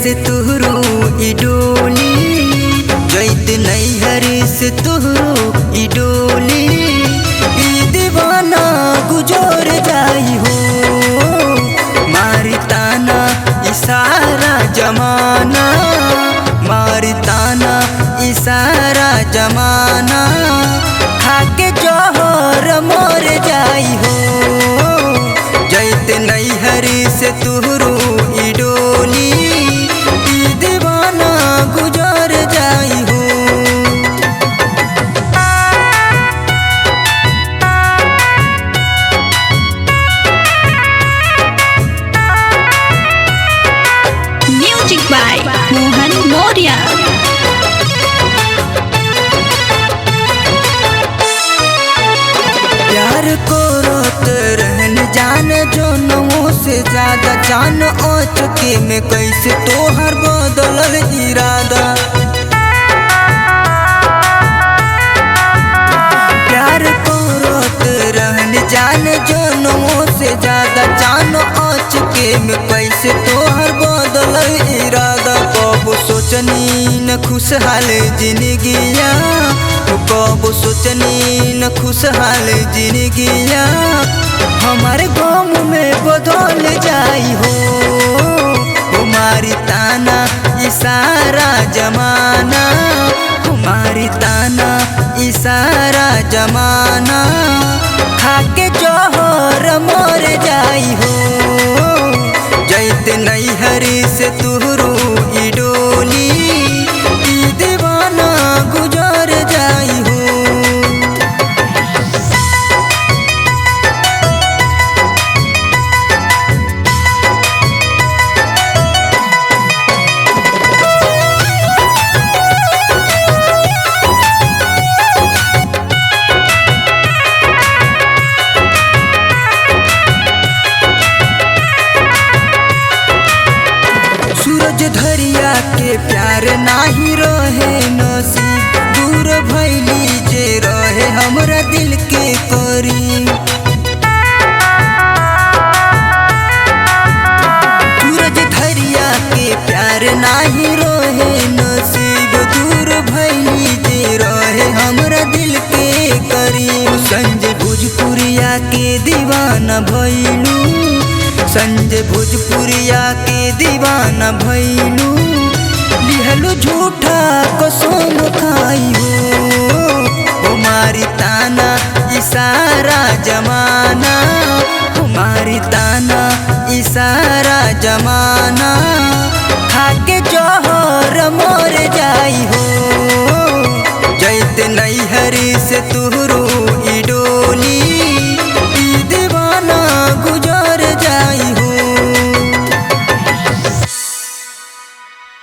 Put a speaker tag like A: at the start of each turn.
A: से तुहरो ई डोली, जैत नैहर से तुहरो ई डोली, ई दीवाना गुजर जाई हो। मारी ताना इशारा जमाना, मारी ताना इशारा जमाना, खाके जहर मर जाई हो। जैत नैहर से तुहरो ई डोली, ई दीवाना गुजर जाई हो।
B: Music by Mohan Moria.
A: प्यार को रोत रहन जान जो नवों से ज्यादा जान ओ चुके में कैसे तोहर बदलल इरादा। प्यार को रोत रहन जान जो नवों से ज्यादा जान ओ चुके में कैसे तोहर बदलल इरादा। कब सोचनी न खुशहाल जिंदगिया, कब सोचनी न खुशहाल जिंदगिया, हमारे गाँव में बदल जाई हो। हमारी ताना इशारा जमाना, हमारी ताना इशारा जमाना, खाके जहर मर जाई हो। जैत नैहर से तुहरो ई डोली, ई दीवाना गुजर जाई हो। सूरज धरिया के प्यार नाही रहे नसीब, दूर भैली जे रहे हमरा दिल के करीब। सूरज धरिया के प्यार नाही रहे नसीब, दूर भैली जे रहे हमरा दिल के करीब। संजय भोजपुरिया के दीवाना भैलू, संजय भोजपुरिया के दीवाना भैलू, लिहलू झूठा कसम खाई हो। हमारी ताना इशारा जमाना, हमारी ताना इशारा जमाना, खाके जहर मर जाई हो। जैत नैहर से तुहरो